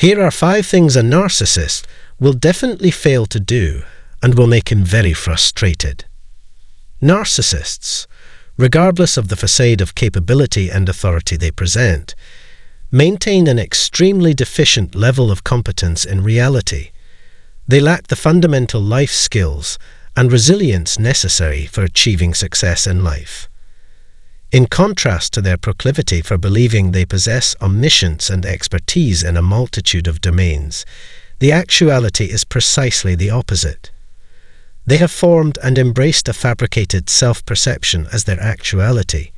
Here are 5 things a narcissist will definitely fail to do and will make him very frustrated. Narcissists, regardless of the facade of capability and authority they present, maintain an extremely deficient level of competence in reality. They lack the fundamental life skills and resilience necessary for achieving success in life. In contrast to their proclivity for believing they possess omniscience and expertise in a multitude of domains, the actuality is precisely the opposite. They have formed and embraced a fabricated self-perception as their actuality.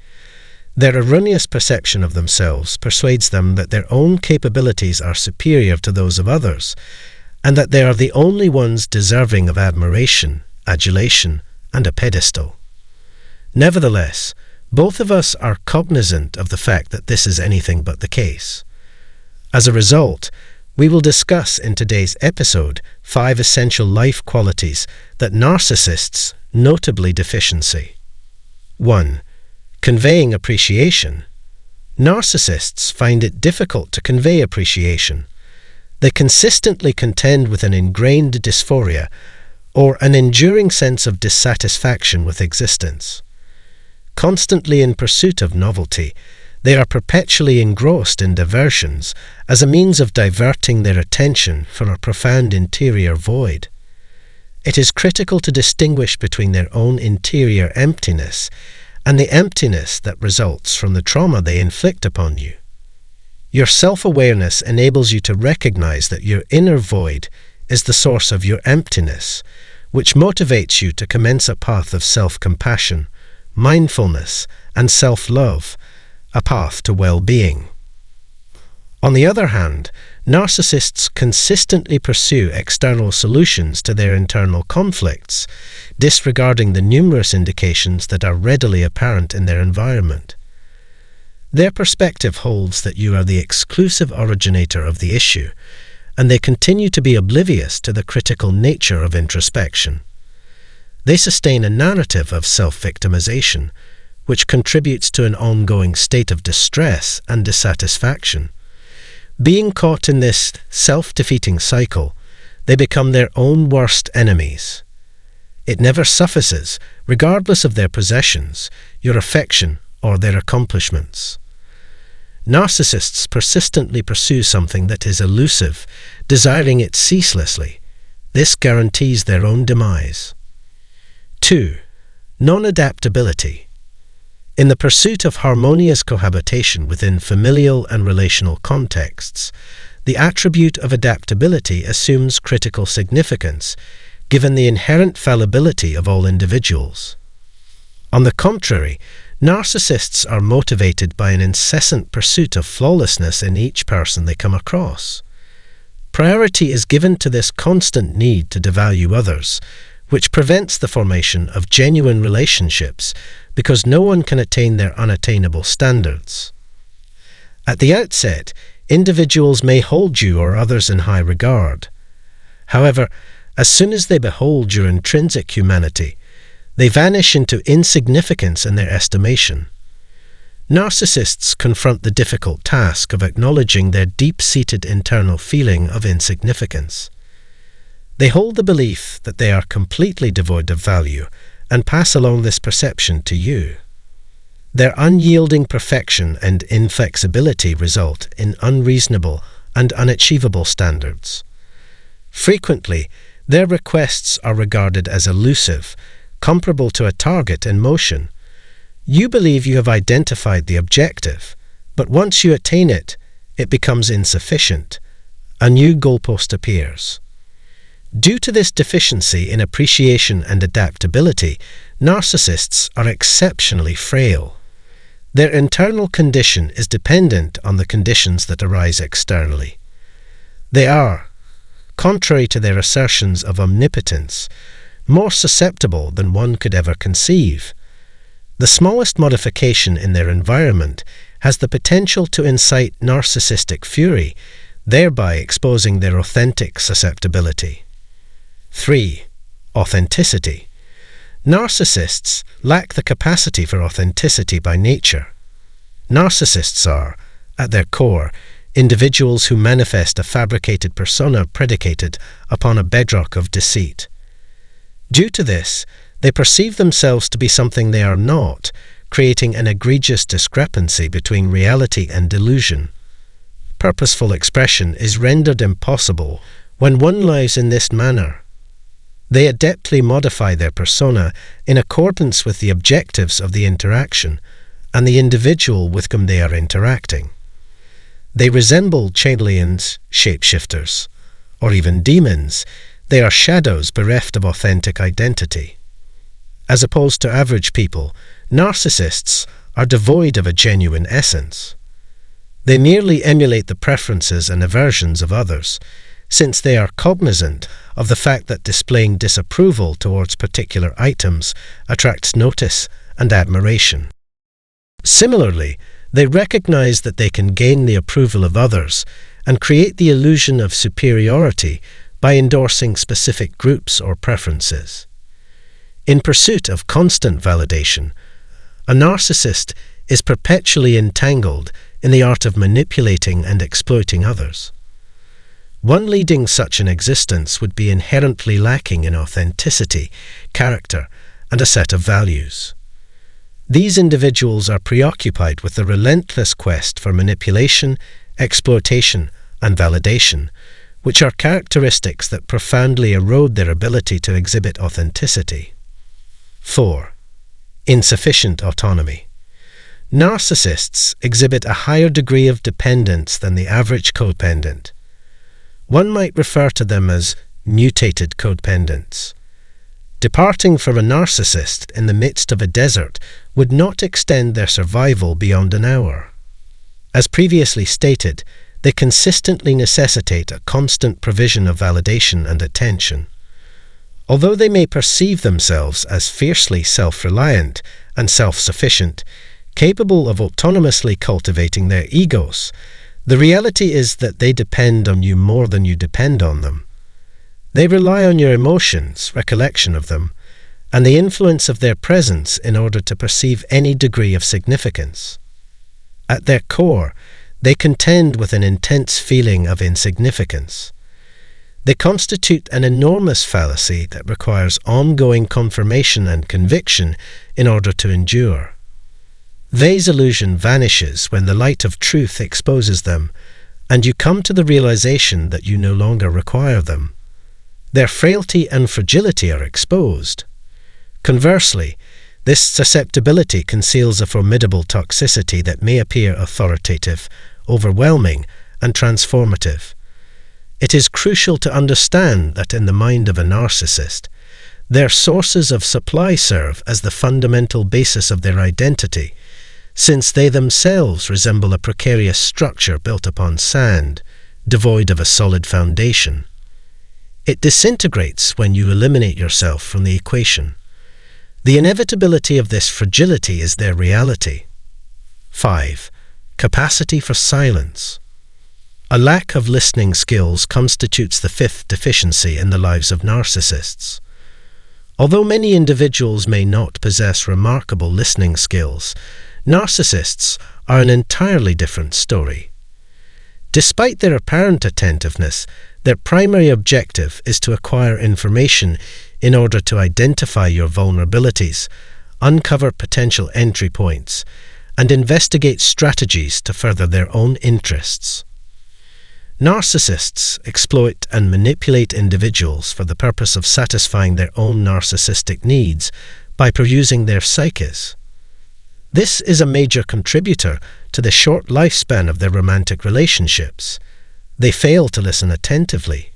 Their erroneous perception of themselves persuades them that their own capabilities are superior to those of others, and that they are the only ones deserving of admiration, adulation, and a pedestal. Nevertheless, both of us are cognizant of the fact that this is anything but the case. As a result, we will discuss in today's episode 5 essential life qualities that narcissists notably deficiency. 1. Conveying appreciation. Narcissists find it difficult to convey appreciation. They consistently contend with an ingrained dysphoria or an enduring sense of dissatisfaction with existence. Constantly in pursuit of novelty, they are perpetually engrossed in diversions as a means of diverting their attention from a profound interior void. It is critical to distinguish between their own interior emptiness and the emptiness that results from the trauma they inflict upon you. Your self-awareness enables you to recognize that your inner void is the source of your emptiness, which motivates you to commence a path of self-compassion, mindfulness, and self-love, a path to well-being. On the other hand, narcissists consistently pursue external solutions to their internal conflicts, disregarding the numerous indications that are readily apparent in their environment. Their perspective holds that you are the exclusive originator of the issue, and they continue to be oblivious to the critical nature of introspection. They sustain a narrative of self-victimization, which contributes to an ongoing state of distress and dissatisfaction. Being caught in this self-defeating cycle, they become their own worst enemies. It never suffices, regardless of their possessions, your affection, or their accomplishments. Narcissists persistently pursue something that is elusive, desiring it ceaselessly. This guarantees their own demise. 2. Non-adaptability. In the pursuit of harmonious cohabitation within familial and relational contexts, the attribute of adaptability assumes critical significance, given the inherent fallibility of all individuals. On the contrary, narcissists are motivated by an incessant pursuit of flawlessness in each person they come across. Priority is given to this constant need to devalue others, which prevents the formation of genuine relationships because no one can attain their unattainable standards. At the outset, individuals may hold you or others in high regard. However, as soon as they behold your intrinsic humanity, they vanish into insignificance in their estimation. Narcissists confront the difficult task of acknowledging their deep-seated internal feeling of insignificance. They hold the belief that they are completely devoid of value and pass along this perception to you. Their unyielding perfection and inflexibility result in unreasonable and unachievable standards. Frequently, their requests are regarded as elusive, comparable to a target in motion. You believe you have identified the objective, but once you attain it, it becomes insufficient. A new goalpost appears. Due to this deficiency in appreciation and adaptability, narcissists are exceptionally frail. Their internal condition is dependent on the conditions that arise externally. They are, contrary to their assertions of omnipotence, more susceptible than one could ever conceive. The smallest modification in their environment has the potential to incite narcissistic fury, thereby exposing their authentic susceptibility. 3. Authenticity. Narcissists lack the capacity for authenticity by nature. Narcissists are, at their core, individuals who manifest a fabricated persona predicated upon a bedrock of deceit. Due to this, they perceive themselves to be something they are not, creating an egregious discrepancy between reality and delusion. Purposeful expression is rendered impossible when one lives in this manner. They adeptly modify their persona in accordance with the objectives of the interaction and the individual with whom they are interacting. They resemble aliens, shapeshifters, or even demons. They are shadows bereft of authentic identity. As opposed to average people, narcissists are devoid of a genuine essence. They merely emulate the preferences and aversions of others, since they are cognizant of the fact that displaying disapproval towards particular items attracts notice and admiration. Similarly, they recognize that they can gain the approval of others and create the illusion of superiority by endorsing specific groups or preferences. In pursuit of constant validation, a narcissist is perpetually entangled in the art of manipulating and exploiting others. One leading such an existence would be inherently lacking in authenticity, character, and a set of values. These individuals are preoccupied with the relentless quest for manipulation, exploitation, and validation, which are characteristics that profoundly erode their ability to exhibit authenticity. 4. Insufficient autonomy. Narcissists exhibit a higher degree of dependence than the average codependent. One might refer to them as mutated codependents. Departing from a narcissist in the midst of a desert would not extend their survival beyond an hour. As previously stated, they consistently necessitate a constant provision of validation and attention. Although they may perceive themselves as fiercely self-reliant and self-sufficient, capable of autonomously cultivating their egos, the reality is that they depend on you more than you depend on them. They rely on your emotions, recollection of them, and the influence of their presence in order to perceive any degree of significance. At their core, they contend with an intense feeling of insignificance. They constitute an enormous fallacy that requires ongoing confirmation and conviction in order to endure. This illusion vanishes when the light of truth exposes them, and you come to the realization that you no longer require them. Their frailty and fragility are exposed. Conversely, this susceptibility conceals a formidable toxicity that may appear authoritative, overwhelming, and transformative. It is crucial to understand that in the mind of a narcissist, their sources of supply serve as the fundamental basis of their identity, since they themselves resemble a precarious structure built upon sand, devoid of a solid foundation. It disintegrates when you eliminate yourself from the equation. The inevitability of this fragility is their reality. 5. Capacity for silence. A lack of listening skills constitutes the fifth deficiency in the lives of narcissists. Although many individuals may not possess remarkable listening skills, narcissists are an entirely different story. Despite their apparent attentiveness, their primary objective is to acquire information in order to identify your vulnerabilities, uncover potential entry points, and investigate strategies to further their own interests. Narcissists exploit and manipulate individuals for the purpose of satisfying their own narcissistic needs by perusing their psyches. This is a major contributor to the short lifespan of their romantic relationships. They fail to listen attentively.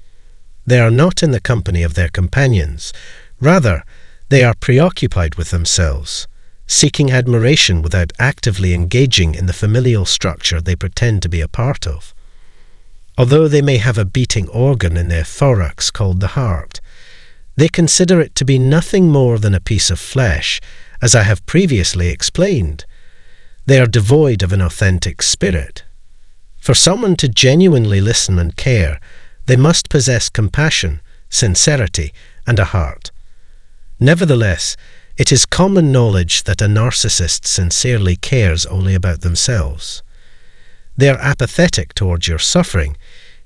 They are not in the company of their companions. Rather, they are preoccupied with themselves, seeking admiration without actively engaging in the familial structure they pretend to be a part of. Although they may have a beating organ in their thorax called the heart, they consider it to be nothing more than a piece of flesh, as I have previously explained. They are devoid of an authentic spirit. For someone to genuinely listen and care, they must possess compassion, sincerity, and a heart. Nevertheless, it is common knowledge that a narcissist sincerely cares only about themselves. They are apathetic towards your suffering,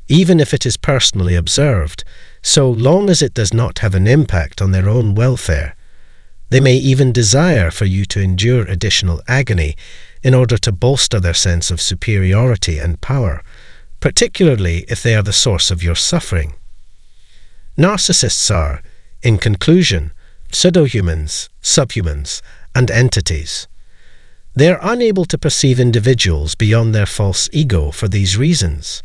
even if it is personally observed, so long as it does not have an impact on their own welfare. They may even desire for you to endure additional agony in order to bolster their sense of superiority and power, particularly if they are the source of your suffering. Narcissists are, in conclusion, pseudo-humans, subhumans, and entities. They are unable to perceive individuals beyond their false ego for these reasons.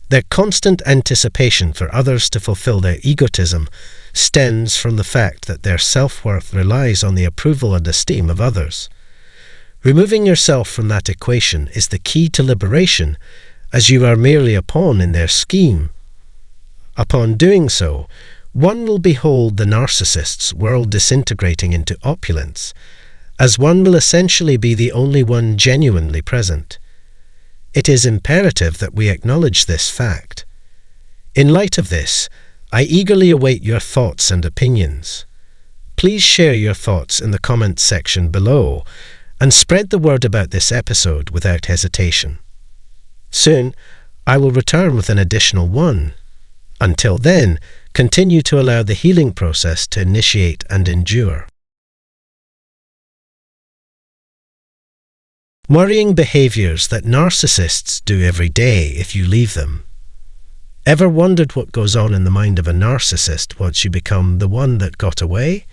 Their constant anticipation for others to fulfill their egotism stems from the fact that their self-worth relies on the approval and esteem of others. Removing yourself from that equation is the key to liberation, as you are merely a pawn in their scheme. Upon doing so, one will behold the narcissist's world disintegrating into opulence, as one will essentially be the only one genuinely present. It is imperative that we acknowledge this fact. In light of this, I eagerly await your thoughts and opinions. Please share your thoughts in the comments section below and spread the word about this episode without hesitation. Soon, I will return with an additional one. Until then, continue to allow the healing process to initiate and endure. Worrying behaviors that narcissists do every day if you leave them. Ever wondered what goes on in the mind of a narcissist once you become the one that got away?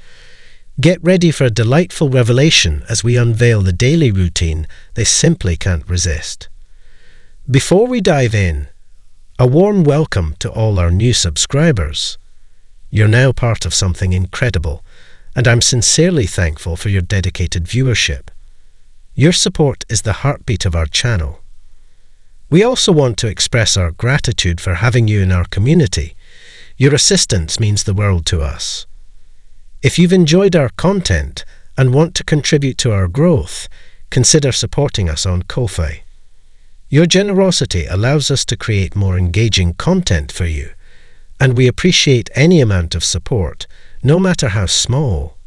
Get ready for a delightful revelation as we unveil the daily routine they simply can't resist. Before we dive in, a warm welcome to all our new subscribers. You're now part of something incredible, and I'm sincerely thankful for your dedicated viewership. Your support is the heartbeat of our channel. We also want to express our gratitude for having you in our community. Your assistance means the world to us. If you've enjoyed our content and want to contribute to our growth, consider supporting us on Ko-fi. Your generosity allows us to create more engaging content for you, and we appreciate any amount of support, no matter how small.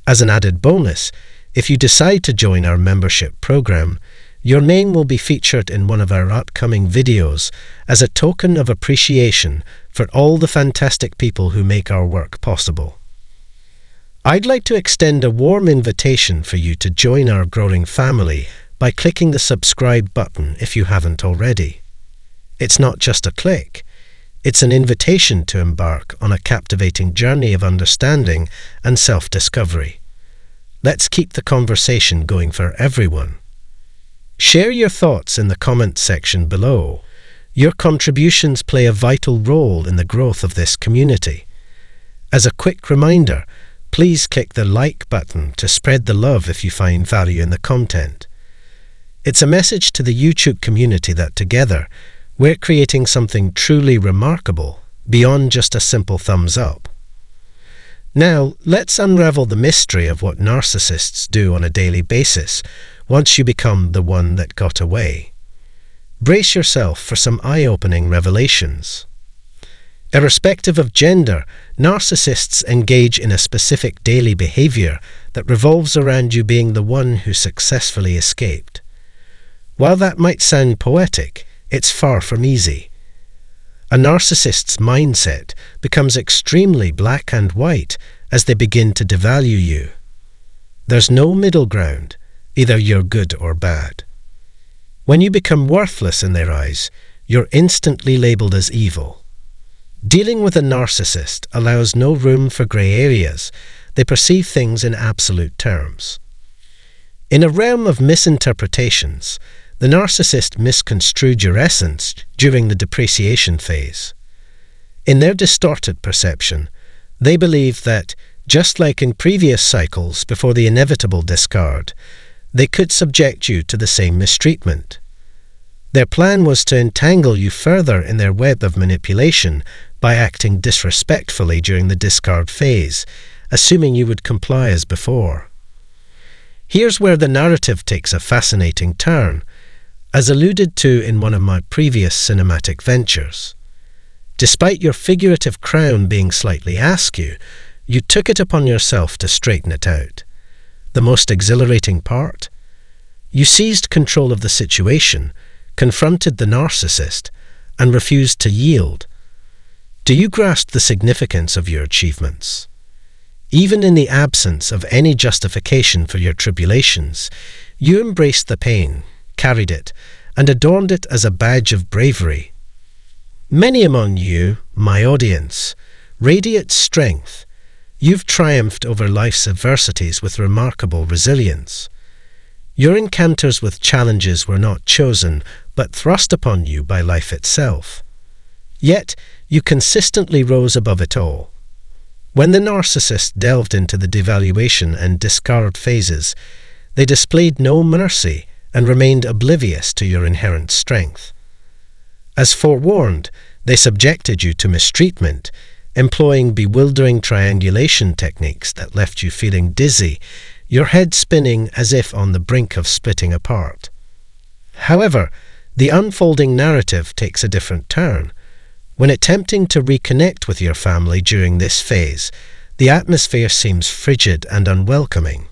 As an added bonus, if you decide to join our membership program, your name will be featured in one of our upcoming videos as a token of appreciation for all the fantastic people who make our work possible. I'd like to extend a warm invitation for you to join our growing family by clicking the subscribe button if you haven't already. It's not just a click, it's an invitation to embark on a captivating journey of understanding and self-discovery. Let's keep the conversation going for everyone. Share your thoughts in the comments section below. Your contributions play a vital role in the growth of this community. As a quick reminder, please click the like button to spread the love if you find value in the content. It's a message to the YouTube community that together, we're creating something truly remarkable beyond just a simple thumbs up. Now, let's unravel the mystery of what narcissists do on a daily basis once you become the one that got away. Brace yourself for some eye-opening revelations. Irrespective of gender, narcissists engage in a specific daily behavior that revolves around you being the one who successfully escaped. While that might sound poetic, it's far from easy. A narcissist's mindset becomes extremely black and white as they begin to devalue you. There's no middle ground, either you're good or bad. When you become worthless in their eyes, you're instantly labeled as evil. Dealing with a narcissist allows no room for grey areas. They perceive things in absolute terms. In a realm of misinterpretations, the narcissist misconstrued your essence during the depreciation phase. In their distorted perception, they believe that, just like in previous cycles before the inevitable discard, they could subject you to the same mistreatment. Their plan was to entangle you further in their web of manipulation by acting disrespectfully during the discard phase, assuming you would comply as before. Here's where the narrative takes a fascinating turn, as alluded to in one of my previous cinematic ventures. Despite your figurative crown being slightly askew, you took it upon yourself to straighten it out. The most exhilarating part? You seized control of the situation, confronted the narcissist, and refused to yield? Do you grasp the significance of your achievements? Even in the absence of any justification for your tribulations, you embraced the pain, carried it, and adorned it as a badge of bravery. Many among you, my audience, radiate strength. You've triumphed over life's adversities with remarkable resilience. Your encounters with challenges were not chosen, but thrust upon you by life itself. Yet, you consistently rose above it all. When the narcissist delved into the devaluation and discard phases, they displayed no mercy and remained oblivious to your inherent strength. As forewarned, they subjected you to mistreatment, employing bewildering triangulation techniques that left you feeling dizzy, your head spinning as if on the brink of splitting apart. However, the unfolding narrative takes a different turn. When attempting to reconnect with your family during this phase, the atmosphere seems frigid and unwelcoming.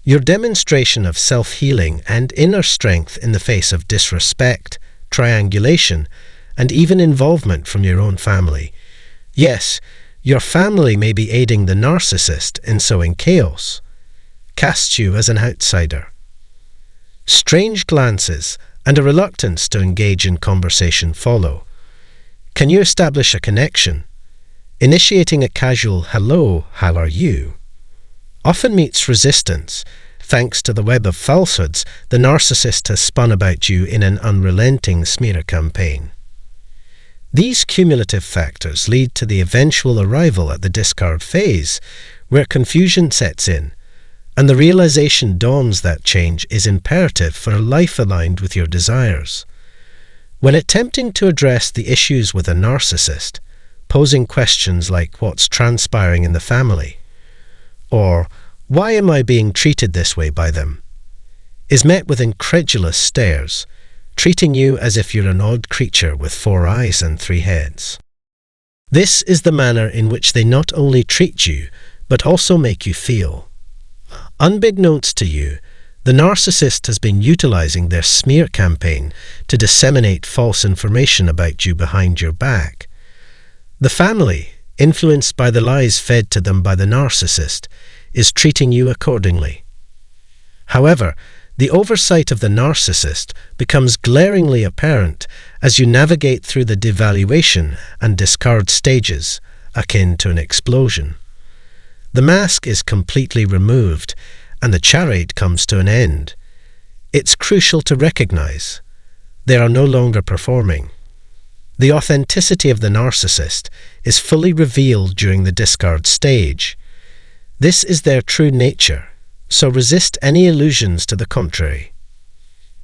Your demonstration of self-healing and inner strength in the face of disrespect, triangulation, and even involvement from your own family. Yes, your family may be aiding the narcissist in sowing chaos, casts you as an outsider. Strange glances and a reluctance to engage in conversation follow. Can you establish a connection? Initiating a casual "hello, how are you?" often meets resistance. Thanks to the web of falsehoods the narcissist has spun about you in an unrelenting smear campaign. These cumulative factors lead to the eventual arrival at the discard phase, where confusion sets in, and the realization dawns that change is imperative for a life aligned with your desires. When attempting to address the issues with a narcissist, posing questions like "what's transpiring in the family?" or "why am I being treated this way by them?" is met with incredulous stares, treating you as if you're an odd creature with 4 eyes and 3 heads. This is the manner in which they not only treat you, but also make you feel. Unbeknownst to you, the narcissist has been utilizing their smear campaign to disseminate false information about you behind your back. The family, influenced by the lies fed to them by the narcissist, is treating you accordingly. However, the oversight of the narcissist becomes glaringly apparent as you navigate through the devaluation and discard stages, akin to an explosion. The mask is completely removed, and the charade comes to an end. It's crucial to recognize they are no longer performing. The authenticity of the narcissist is fully revealed during the discard stage. This is their true nature, so resist any illusions to the contrary.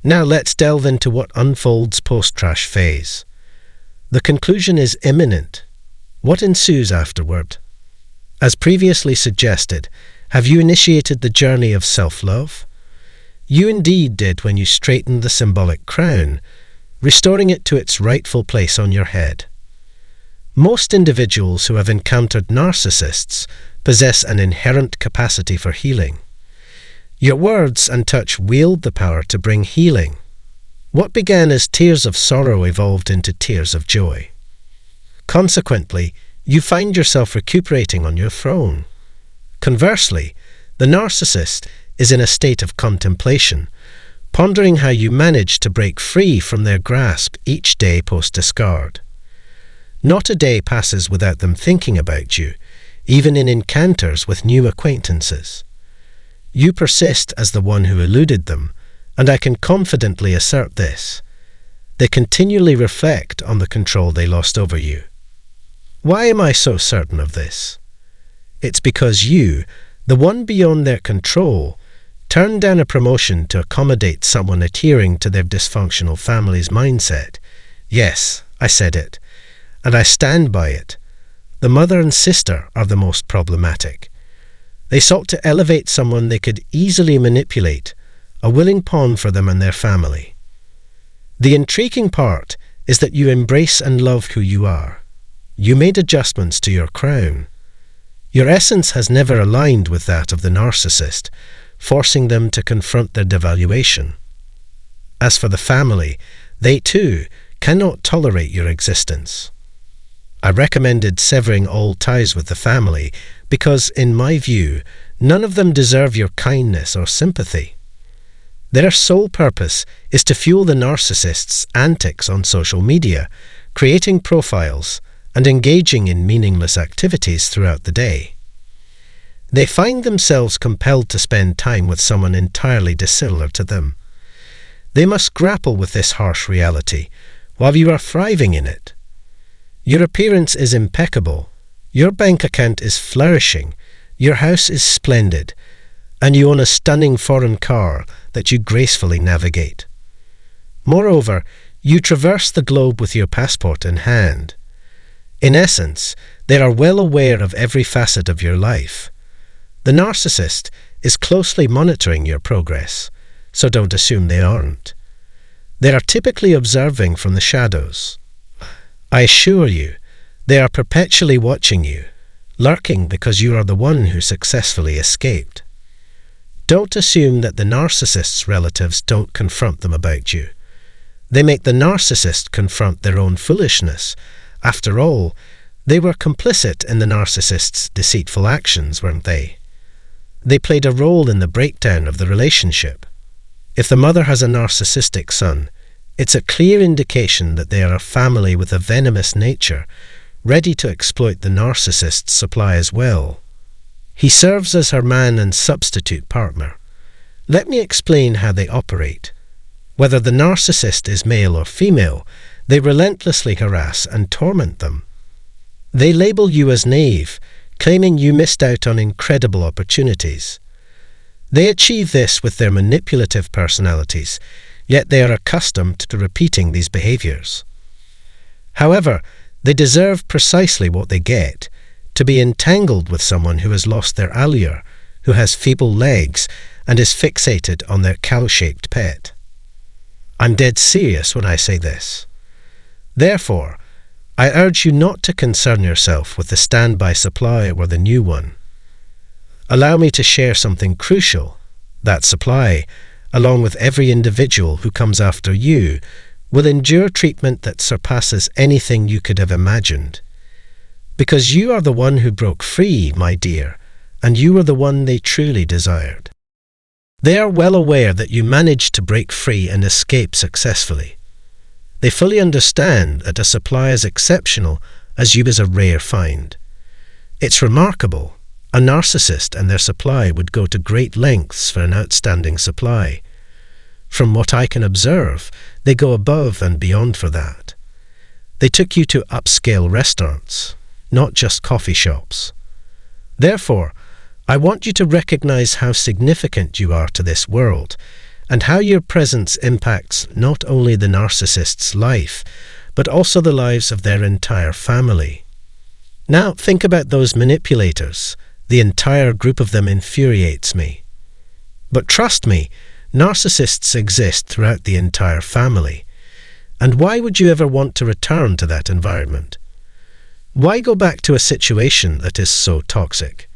Now let's delve into what unfolds post-trash phase. The conclusion is imminent. What ensues afterward? As previously suggested, have you initiated the journey of self-love? You indeed did when you straightened the symbolic crown, restoring it to its rightful place on your head. Most individuals who have encountered narcissists possess an inherent capacity for healing. Your words and touch wield the power to bring healing. What began as tears of sorrow evolved into tears of joy. Consequently, you find yourself recuperating on your throne. Conversely, the narcissist is in a state of contemplation, pondering how you manage to break free from their grasp each day post-discard. Not a day passes without them thinking about you, even in encounters with new acquaintances. You persist as the one who eluded them, and I can confidently assert this. They continually reflect on the control they lost over you. Why am I so certain of this? It's because you, the one beyond their control, turned down a promotion to accommodate someone adhering to their dysfunctional family's mindset. Yes, I said it, and I stand by it. The mother and sister are the most problematic. They sought to elevate someone they could easily manipulate, a willing pawn for them and their family. The intriguing part is that you embrace and love who you are. You made adjustments to your crown. Your essence has never aligned with that of the narcissist, forcing them to confront their devaluation. As for the family, They too cannot tolerate your existence. I recommended severing all ties with the family because, in my view, none of them deserve your kindness or sympathy. Their sole purpose is to fuel the narcissist's antics on social media, creating profiles and engaging in meaningless activities throughout the day. They find themselves compelled to spend time with someone entirely dissimilar to them. They must grapple with this harsh reality while you are thriving in it. Your appearance is impeccable, your bank account is flourishing, your house is splendid, and you own a stunning foreign car that you gracefully navigate. Moreover, you traverse the globe with your passport in hand. In essence, they are well aware of every facet of your life. The narcissist is closely monitoring your progress, so don't assume they aren't. They are typically observing from the shadows. I assure you, they are perpetually watching you, lurking because you are the one who successfully escaped. Don't assume that the narcissist's relatives don't confront them about you. They make the narcissist confront their own foolishness. After all, they were complicit in the narcissist's deceitful actions, weren't they? They played a role in the breakdown of the relationship. If the mother has a narcissistic son, it's a clear indication that they are a family with a venomous nature, ready to exploit the narcissist's supply as well. He serves as her man and substitute partner. Let me explain how they operate. Whether the narcissist is male or female, they relentlessly harass and torment them. They label you as naive, claiming you missed out on incredible opportunities. They achieve this with their manipulative personalities, yet they are accustomed to repeating these behaviors. However, they deserve precisely what they get: to be entangled with someone who has lost their allure, who has feeble legs, and is fixated on their cow-shaped pet. I'm dead serious when I say this. Therefore, I urge you not to concern yourself with the standby supply or the new one. Allow me to share something crucial. That supply, along with every individual who comes after you, will endure treatment that surpasses anything you could have imagined. Because you are the one who broke free, my dear, and you are the one they truly desired. They are well aware that you managed to break free and escape successfully. They fully understand that a supply as exceptional as you is a rare find. It's remarkable. A narcissist and their supply would go to great lengths for an outstanding supply. From what I can observe, they go above and beyond for that. They took you to upscale restaurants, not just coffee shops. Therefore, I want you to recognize how significant you are to this world, and how your presence impacts not only the narcissist's life, but also the lives of their entire family. Now think about those manipulators. The entire group of them infuriates me. But trust me, narcissists exist throughout the entire family. And why would you ever want to return to that environment? Why go back to a situation that is so toxic?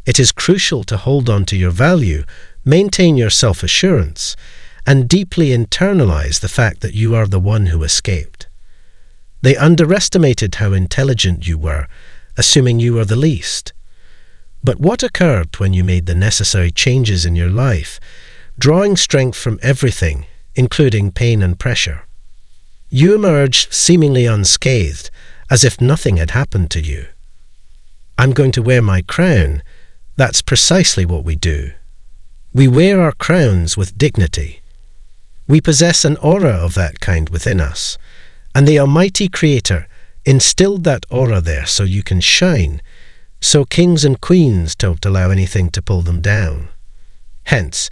It is crucial to hold on to your value, maintain your self-assurance, and deeply internalize the fact that you are the one who escaped. They underestimated how intelligent you were, assuming you were the least. But what occurred when you made the necessary changes in your life, drawing strength from everything, including pain and pressure? You emerged seemingly unscathed, as if nothing had happened to you. I'm going to wear my crown. That's precisely what we do. We wear our crowns with dignity. We possess an aura of that kind within us, and the Almighty Creator instilled that aura there so you can shine, so kings and queens don't allow anything to pull them down. Hence,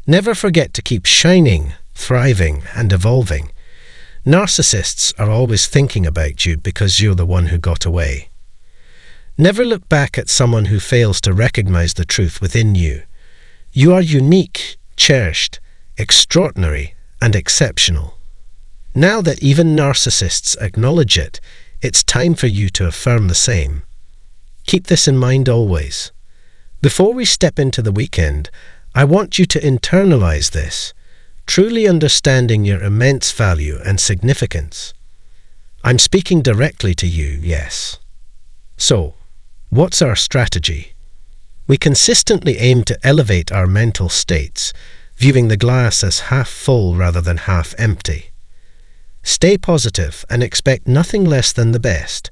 never forget to keep shining, thriving, and evolving. Narcissists are always thinking about you because you're the one who got away. Never look back at someone who fails to recognize the truth within you. You are unique, cherished, extraordinary, and exceptional. Now that even narcissists acknowledge it, it's time for you to affirm the same. Keep this in mind always. Before we step into the weekend, I want you to internalize this. truly understanding your immense value and significance. I'm speaking directly to you, yes. So, what's our strategy? We consistently aim to elevate our mental states, viewing the glass as half full rather than half empty. Stay positive and expect nothing less than the best,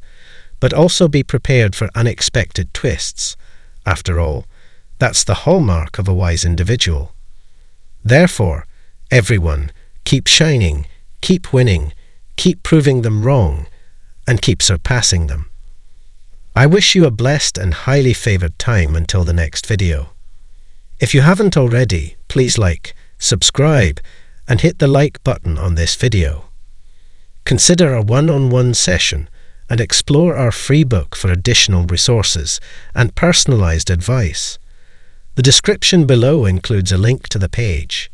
but also be prepared for unexpected twists. After all, that's the hallmark of a wise individual. Therefore, everyone, keep shining, keep winning, keep proving them wrong, and keep surpassing them. I wish you a blessed and highly favored time until the next video. If you haven't already, please like, subscribe, and hit the like button on this video. Consider a one-on-one session and explore our free book for additional resources and personalized advice. The description below includes a link to the page.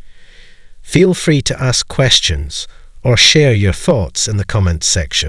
Feel free to ask questions or share your thoughts in the comments section.